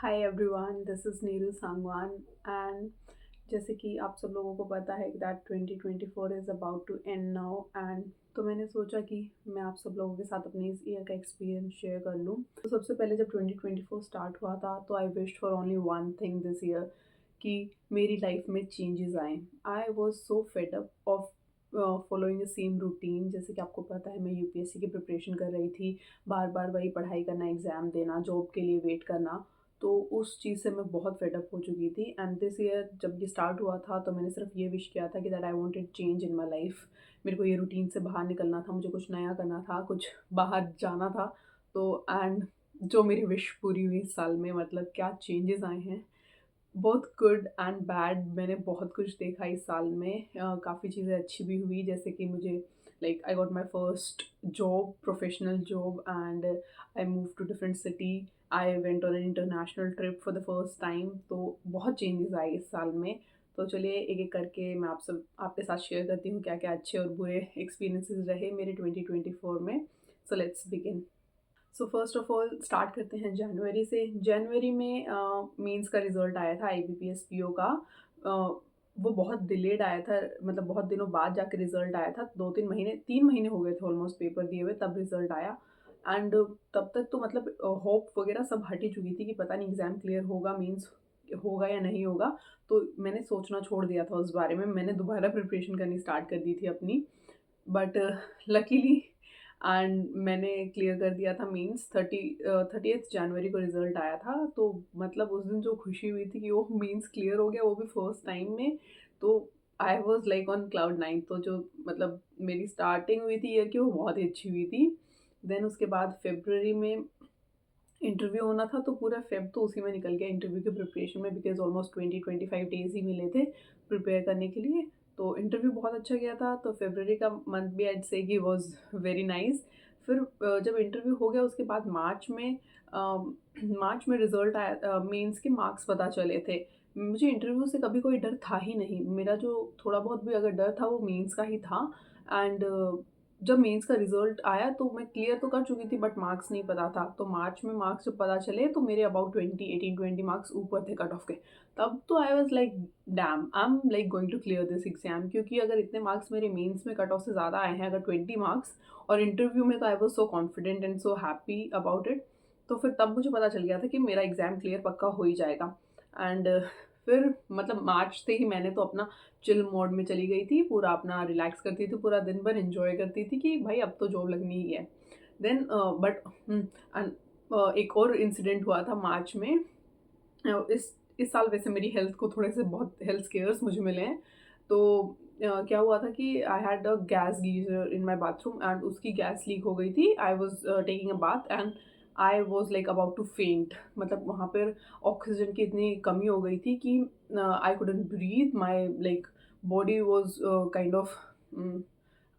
Hi everyone, this is Neeru Sangwan and जैसे कि आप सब लोगों को पता है that 2024 is about to end now and तो मैंने सोचा कि मैं आप सब लोगों के साथ अपनी इस ईयर का एक्सपीरियंस शेयर कर लूँ। तो सबसे पहले जब 2024 स्टार्ट हुआ था तो आई wished for only one thing this year कि मेरी लाइफ में चेंजेस आएँ। I was so fed up of following the same routine. जैसे कि आपको पता है मैं यूपीएससी की प्रिपरेशन कर रही थी, बार-बार वही पढ़ाई करना, एग्ज़ाम देना, जॉब के लिए वेट करना। तो उस चीज़ से मैं बहुत फेड अप हो चुकी थी एंड दिस ईयर जब ये स्टार्ट हुआ था तो मैंने सिर्फ ये विश किया था कि that I wanted change in my life. मेरे को ये रूटीन से बाहर निकलना था, मुझे कुछ नया करना था, कुछ बाहर जाना था। तो एंड जो मेरी विश पूरी हुई इस साल में, मतलब क्या चेंजेस आए हैं, बोथ गुड एंड बैड। मैंने बहुत कुछ देखा इस साल में। काफ़ी चीज़ें अच्छी भी हुई, जैसे कि मुझे like I got my first job, professional job and I move to different city. I went on an international trip for the first time. तो बहुत चेंजेस आए इस साल में। तो चलिए एक-एक करके मैं आपके साथ शेयर करती हूँ क्या-क्या अच्छे और बुरे एक्सपीरियंसेस रहे मेरे 2024 में। So let's begin. So first of all start करते हैं जनवरी से। जनवरी में मेंस का रिज़ल्ट आया था आईबीपीएस पीओ का। अ, वो बहुत डिलेड आया था, मतलब बहुत दिनों बाद जाके रिज़ल्ट आया था। 2-3 महीने, 3 महीने हो गए थे ऑलमोस्ट पेपर दिए हुए, तब रिज़ल्ट आया। एंड तब तक तो मतलब होप वगैरह सब हट ही चुकी थी कि पता नहीं एग्ज़ाम क्लियर होगा, मीन्स होगा या नहीं होगा। तो मैंने सोचना छोड़ दिया था उस बारे में। मैंने दोबारा प्रिपरेशन करनी स्टार्ट कर दी थी अपनी। बट लकीली एंड मैंने क्लियर कर दिया था मेंस। 30th जनवरी को रिज़ल्ट आया था। तो मतलब उस दिन जो खुशी हुई थी कि ओह! मेंस क्लियर हो गया, वो भी फर्स्ट टाइम में। तो I was like on cloud 9। तो जो मतलब मेरी स्टार्टिंग हुई थी ईयर की, वो बहुत ही अच्छी हुई थी। देन उसके बाद फ़रवरी में इंटरव्यू होना था, तो पूरा फ़ेब तो उसी में निकल गया इंटरव्यू की प्रिपरेशन में, बिकॉज़ ऑलमोस्ट 20-25 डेज़ ही मिले थे प्रिपेयर करने के लिए। तो इंटरव्यू बहुत अच्छा गया था। तो फ़रवरी का मंथ भी आइड से कि वाज़ वेरी नाइस। फिर जब इंटरव्यू हो गया उसके बाद मार्च में रिज़ल्ट आया, मेंस के मार्क्स पता चले थे। मुझे इंटरव्यू से कभी कोई डर था ही नहीं। मेरा जो थोड़ा बहुत भी अगर डर था वो मेंस का ही था। एंड जब मेंस का रिज़ल्ट आया तो मैं क्लियर तो कर चुकी थी, बट मार्क्स नहीं पता था। तो मार्च में मार्क्स जब पता चले तो मेरे अबाउट 18-20 मार्क्स ऊपर थे कट ऑफ के। तब तो I was like damn! I am like going to clear this exam, क्योंकि अगर इतने मार्क्स मेरे मेंस में कट ऑफ से ज़्यादा आए हैं, अगर 20 मार्क्स, और इंटरव्यू में, तो I was so confident and so happy about it. तो फिर तब मुझे पता चल गया था कि मेरा एग्ज़ाम क्लियर पक्का हो ही जाएगा। एंड फिर मतलब मार्च से ही मैंने तो अपना चिल मोड में चली गई थी, पूरा अपना रिलैक्स करती थी, पूरा दिन भर एन्जॉय करती थी कि भाई अब तो जॉब लगनी ही है। देन बट एंड एक और इंसिडेंट हुआ था मार्च में। इस साल वैसे मेरी हेल्थ को थोड़े से बहुत हेल्थ स्केयर्स मुझे मिले हैं। तो क्या हुआ था कि I had a gas geyser in my bathroom and उसकी गैस लीक हो गई थी। I was taking a bath and I was like about to faint. मतलब वहाँ पर ऑक्सीजन की इतनी कमी हो गई थी कि I couldn't breathe. My like body was kind of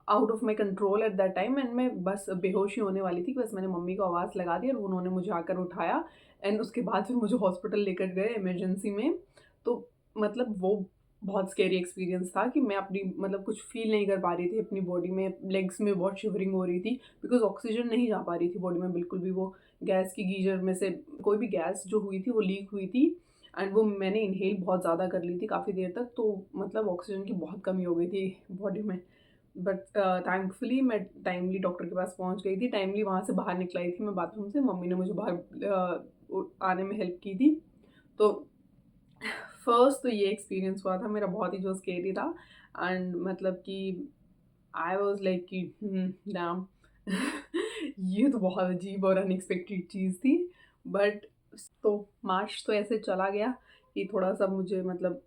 out of my control at that time and मैं बस बेहोश ही होने वाली थी। बस मैंने मम्मी को आवाज़ लगा दी और उन्होंने मुझे आकर उठाया एंड उसके बाद फिर मुझे हॉस्पिटल लेकर गए इमरजेंसी में। तो मतलब वो बहुत स्केरी एक्सपीरियंस था कि मैं अपनी मतलब कुछ फ़ील नहीं कर पा रही थी अपनी बॉडी में, लेग्स में बहुत शिवरिंग हो रही थी बिकॉज़ ऑक्सीजन नहीं जा पा रही थी बॉडी में बिल्कुल भी। वो गैस की गीज़र में से कोई भी गैस जो हुई थी वो लीक हुई थी एंड वो मैंने इन्हेल बहुत ज़्यादा कर ली थी काफ़ी देर तक। तो मतलब ऑक्सीजन की बहुत कमी हो गई थी बॉडी में। बट थैंकफुली मैं टाइमली डॉक्टर के पास पहुँच गई थी, टाइमली वहाँ से बाहर निकल आई थी मैं बाथरूम से, मम्मी ने मुझे बाहर आने में हेल्प की थी। तो फर्स्ट तो ये एक्सपीरियंस हुआ था मेरा, बहुत ही जो स्केरी था एंड मतलब कि आई वाज़ लाइक कि डैम! ये तो बहुत अजीब और अनएक्सपेक्टेड चीज़ थी। बट तो मार्च तो ऐसे चला गया कि थोड़ा-सा मुझे मतलब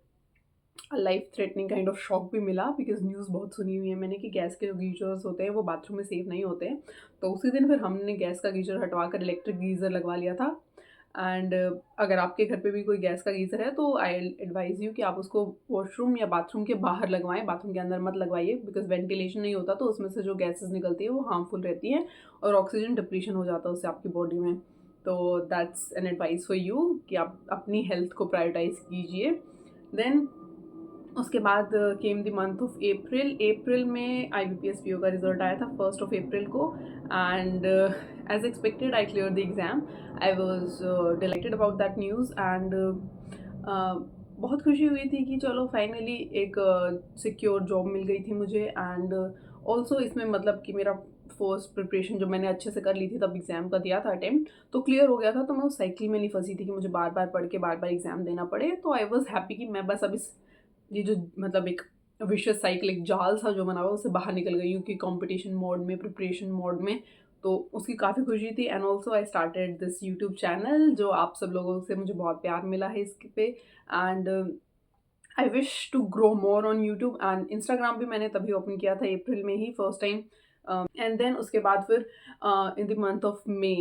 life threatening kind of shock भी मिला, बिकॉज़ न्यूज़ बहुत सुनी हुई है मैंने कि गैस के जो गीज़र्स होते हैं वो बाथरूम में सेफ नहीं होते हैं। तो उसी दिन फिर हमने गैस का गीज़र हटवा कर इलेक्ट्रिक गीज़र लगवा लिया था। एंड अगर आपके घर पे भी कोई गैस का गीज़र है तो आई एडवाइज़ यू कि आप उसको वॉशरूम या बाथरूम के बाहर लगवाएँ, बाथरूम के अंदर मत लगवाइए, बिकॉज़ वेंटिलेशन नहीं होता तो उसमें से जो गैसेज़ निकलती है वो हार्मफुल रहती हैं और ऑक्सीजन डिप्लीशन हो जाता है उससे आपकी बॉडी में। तो that's an advice for you कि आप अपनी हेल्थ को प्रायोरिटाइज़ कीजिए। देन उसके बाद came the month of April. अप्रैल में IBPS PO का रिजल्ट आया था 1st ऑफ अप्रैल को, and as expected I clear the exam. I was delighted about that news, and बहुत खुशी हुई थी कि चलो फाइनली एक सिक्योर जॉब मिल गई थी मुझे। एंड ऑल्सो इसमें मतलब कि मेरा फर्स्ट प्रिपरेशन जो मैंने अच्छे से कर ली थी, तब एग्ज़ाम का दिया था अटेम्प्ट, तो क्लियर हो गया था। तो मैं उस साइकिल में नहीं फंसी थी कि मुझे बार बार पढ़ के बार बार एग्ज़ाम देना पड़े। तो आई वॉज हैप्पी कि मैं बस अब इस ये जो मतलब एक विशियस साइकिल, एक जाल सा जो बना हुआ, उससे बाहर निकल गई हूँ कि कंपटीशन मोड में, प्रिपरेशन मोड में। तो उसकी काफ़ी खुशी थी। And also I started this YouTube channel, जो आप सब लोगों से मुझे बहुत प्यार मिला है इस पे। And I wish to grow more on YouTube. And Instagram भी मैंने तभी ओपन किया था अप्रैल में ही फर्स्ट टाइम। एंड देन उसके बाद फिर in the month of May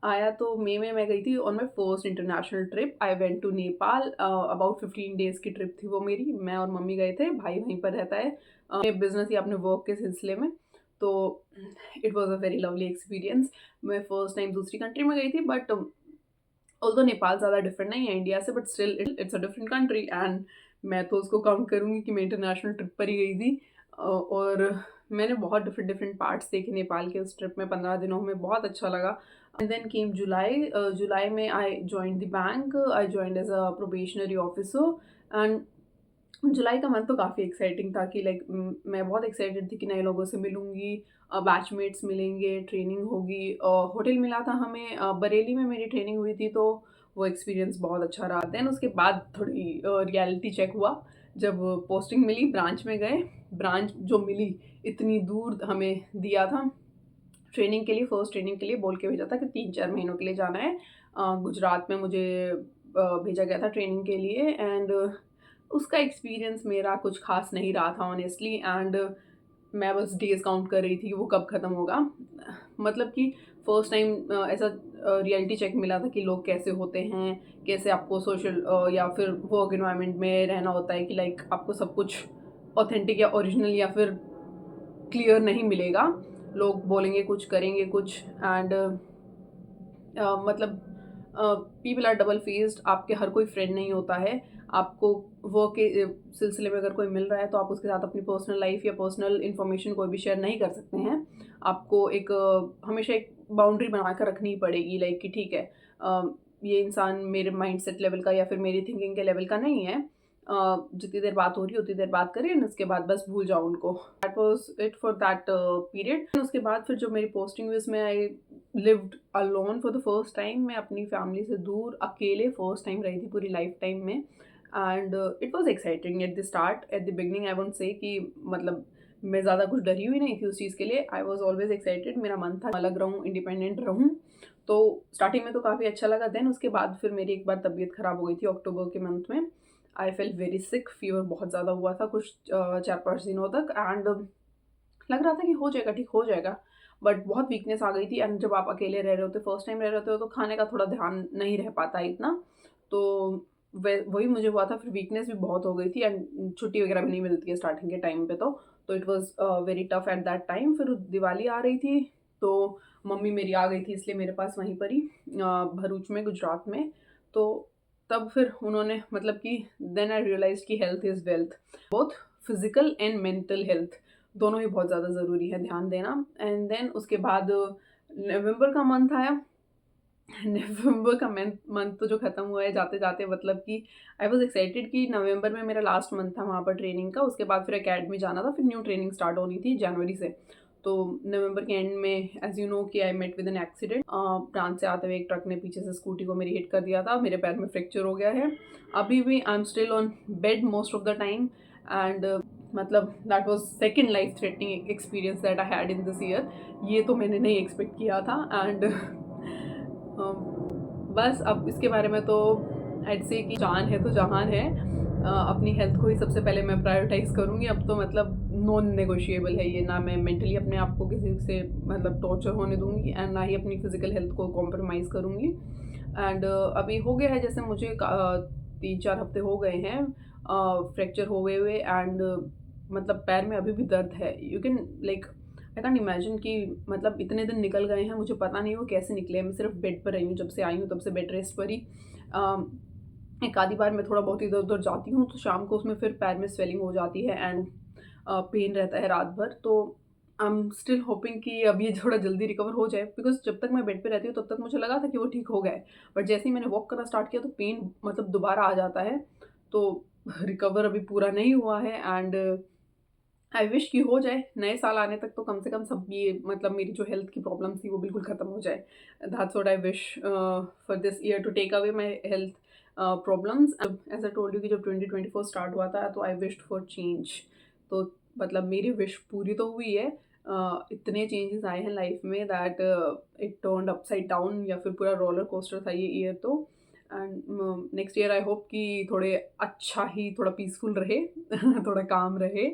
आया, तो मे में मैं गई थी on my first international trip. I went to Nepal. About 15 days की ट्रिप थी वो मेरी। मैं और मम्मी गए थे, भाई वहीं पर रहता है बिजनेस या अपने वर्क के सिलसिले में। तो it was a very lovely experience. मैं फर्स्ट टाइम दूसरी कंट्री में गई थी, बट ऑल्दो नेपाल ज़्यादा डिफरेंट नहीं है इंडिया से, but still it's a different country. And मैं तो उसको काउंट करूँगी कि मैं इंटरनेशनल ट्रिप पर ही गई थी। और मैंने बहुत डिफरेंट डिफरेंट पार्ट्स देखे नेपाल के उस ट्रिप में 15 दिनों में, बहुत अच्छा लगा। And then came July. जुलाई में I joined the bank. I joined as a probationary officer. And जुलाई का मंथ तो काफ़ी एक्साइटिंग था कि लाइक मैं बहुत एक्साइटेड थी कि नए लोगों से मिलूँगी, बैचमेट्स मिलेंगे, ट्रेनिंग होगी। होटल मिला था हमें, बरेली में मेरी ट्रेनिंग हुई थी, तो वो एक्सपीरियंस बहुत अच्छा रहा। देन उसके बाद थोड़ी रियलिटी चेक हुआ जब पोस्टिंग मिली, ब्रांच में गए। ब्रांच जो मिली इतनी दूर हमें दिया था ट्रेनिंग के लिए, फर्स्ट ट्रेनिंग के लिए बोल के भेजा था कि 3-4 महीनों के लिए जाना है। गुजरात में मुझे भेजा गया था ट्रेनिंग के लिए। एंड उसका एक्सपीरियंस मेरा कुछ खास नहीं रहा था ऑनेस्टली। एंड मैं बस डेज़ काउंट कर रही थी कि वो कब ख़त्म होगा। मतलब कि फर्स्ट टाइम ऐसा रियलिटी चेक मिला था कि लोग कैसे होते हैं, कैसे आपको सोशल या फिर वर्क एनवायरनमेंट में रहना होता है, कि लाइक आपको सब कुछ ऑथेंटिक या ओरिजिनल या फिर क्लियर नहीं मिलेगा। लोग बोलेंगे कुछ, करेंगे कुछ। एंड मतलब पीपल आर डबल फेस्ड। आपके हर कोई फ्रेंड नहीं होता है। आपको वर्क के सिलसिले में अगर कोई मिल रहा है, तो आप उसके साथ अपनी पर्सनल लाइफ या पर्सनल इन्फॉर्मेशन कोई भी शेयर नहीं कर सकते हैं। आपको एक हमेशा एक बाउंड्री बना कर रखनी पड़ेगी, लाइक कि ठीक है, ये इंसान मेरे माइंडसेट लेवल का या फिर मेरी थिंकिंग के लेवल का नहीं है। जितनी देर बात हो रही है उतनी देर बात करें, उसके बाद बस भूल जाओ उनको। That was it for that period. उसके बाद फिर जो मेरी पोस्टिंग हुई, उसमें I lived alone for the first time. मैं अपनी फैमिली से दूर अकेले फर्स्ट टाइम रही थी पूरी लाइफ टाइम में। And it was exciting at the start. At the beginning I won't say कि मतलब मैं ज़्यादा कुछ डरी हुई नहीं थी उस चीज़ के लिए। I was always excited. मेरा मन था अलग रहूँ, इंडिपेंडेंट रहूँ। तो स्टार्टिंग में तो काफ़ी अच्छा लगा। देन उसके बाद फिर मेरी एक बार तबीयत ख़राब हो गई थी अक्टूबर के मंथ में। I felt very sick, fever बहुत ज़्यादा हुआ था कुछ 4-5 दिनों तक। एंड लग रहा था कि हो जाएगा, ठीक हो जाएगा, बट बहुत वीकनेस आ गई थी। एंड जब आप अकेले रह रहे होते, फर्स्ट टाइम रह रहे होते हो, तो खाने का थोड़ा ध्यान नहीं रह पाता है इतना। तो वही मुझे हुआ था। फिर वीकनेस भी बहुत हो गई थी, एंड छुट्टी वगैरह भी नहीं मिलती है स्टार्टिंग के टाइम पे। तो it was very tough eight that time. फिर दिवाली आ रही थी, तो मम्मी मेरी आ गई थी इसलिए मेरे पास वहीं पर ही भरूच में, गुजरात में। तो तब फिर उन्होंने मतलब कि देन आई रियलाइज कि health is wealth. Both physical and mental health दोनों ही बहुत ज़्यादा ज़रूरी है ध्यान देना। एंड देन उसके बाद नवंबर का मंथ आया। नवंबर का मंथ तो जो ख़त्म हुआ है जाते-जाते, मतलब कि आई वाज़ एक्साइटेड कि नवंबर में मेरा लास्ट मंथ था वहाँ पर ट्रेनिंग का। उसके बाद फिर अकेडमी जाना था, फिर न्यू ट्रेनिंग स्टार्ट होनी थी जनवरी से। तो नवंबर के एंड में एज़ यू नो कि I met with an accident. France से आते हुए एक ट्रक ने पीछे से स्कूटी को मेरी हिट कर दिया था। मेरे पैर में फ्रैक्चर हो गया है। अभी भी I am still on bed most of the time. And मतलब that was second life threatening experience that I had in this year. ये तो मैंने नहीं एक्सपेक्ट किया था। एंड बस अब इसके बारे में तो I'd say कि जान है तो जहान है। अपनी हेल्थ को ही सबसे पहले मैं प्रायोरिटाइज़ करूँगी। अब तो मतलब नॉन नेगोशिएबल है ये। ना मैं मेंटली अपने आप को किसी से मतलब टॉर्चर होने दूँगी, एंड ना ही अपनी फिज़िकल हेल्थ को कॉम्प्रोमाइज़ करूँगी। एंड अभी हो गया है, जैसे मुझे 3-4 हफ्ते हो गए हैं फ्रैक्चर हुए। एंड मतलब पैर में अभी भी दर्द है। You can like I can't imagine कि मतलब इतने दिन निकल गए हैं, मुझे पता नहीं वो कैसे निकले हैं। मैं सिर्फ बेड पर रही हूँ, जब से आई हूँ तब से बेड रेस्ट पर ही। एक आधी बार मैं थोड़ा बहुत इधर-उधर जाती हूँ, तो शाम को उसमें फिर पैर में स्वेलिंग हो जाती है एंड पेन रहता है रात भर। तो आई एम स्टिल होपिंग कि अब ये थोड़ा जल्दी रिकवर हो जाए, बिकॉज़ जब तक मैं बेड पे रहती हूँ तब तक मुझे लगा था कि वो ठीक हो गया है। बट जैसे ही मैंने वॉक करना स्टार्ट किया तो पेन मतलब दोबारा आ जाता है। तो रिकवर अभी पूरा नहीं हुआ है एंड आई विश कि हो जाए, नए साल आने तक तो कम से कम सब ये मतलब मेरी जो हेल्थ की प्रॉब्लम थी वो बिल्कुल ख़त्म हो जाए। That's what I wish for this year to take away my health problems. As I told you कि जब 2024 स्टार्ट हुआ था तो आई विश्ड फॉर चेंज। तो मतलब मेरी विश पूरी तो हुई है। इतने चेंजेस आए हैं लाइफ में that it turned upside down, या फिर पूरा रोलर कोस्टर था ये ईयर तो। And next year I hope कि थोड़े अच्छा ही थोड़ा पीसफुल रहे थोड़ा काम रहे।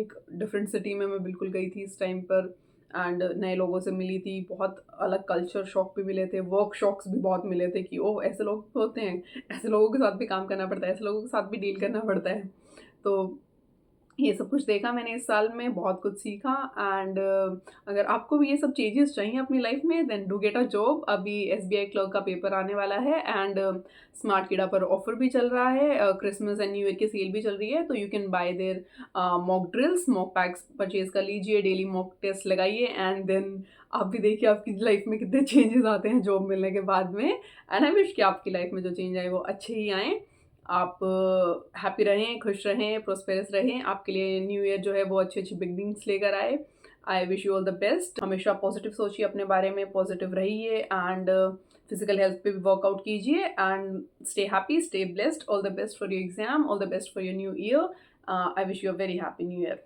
एक डिफरेंट सिटी में मैं बिल्कुल गई थी इस टाइम पर एंड नए लोगों से मिली थी, बहुत अलग कल्चर शॉक भी मिले थे, वर्क शॉक्स भी बहुत मिले थे कि ओह ऐसे लोग होते हैं, ऐसे लोगों के साथ भी काम करना पड़ता है, ऐसे लोगों के साथ भी डील करना पड़ता है। तो ये सब कुछ देखा मैंने इस साल में, बहुत कुछ सीखा एंड अगर आपको भी ये सब चेंजेस चाहिए अपनी लाइफ में then do get a job. अभी एसबीआई क्लर्क का पेपर आने वाला है एंड स्मार्ट किडा पर ऑफर भी चल रहा है, क्रिसमस एंड न्यू ईयर की सेल भी चल रही है, तो you can buy there mock drills, mock PACS purchase कर लीजिए, डेली मॉक टेस्ट लगाइए एंड देन आप भी देखिए आपकी लाइफ में कितने चेंजेस आते हैं जॉब मिलने के बाद में। एंड आई विश कि आपकी लाइफ में जो चेंज आए वो अच्छे ही आएँ। आप हैप्पी रहें, खुश रहें, प्रॉस्पेरस रहें। आपके लिए न्यू ईयर जो है वो अच्छी-अच्छी बिगिनिंग्स लेकर आए। I wish you all the best. हमेशा पॉजिटिव सोचिए अपने बारे में, पॉजिटिव रहिए एंड फिज़िकल हेल्थ पे भी वर्कआउट कीजिए and stay happy, stay blessed. All the best for your exam, all the best for your new year. I wish you a very happy new year.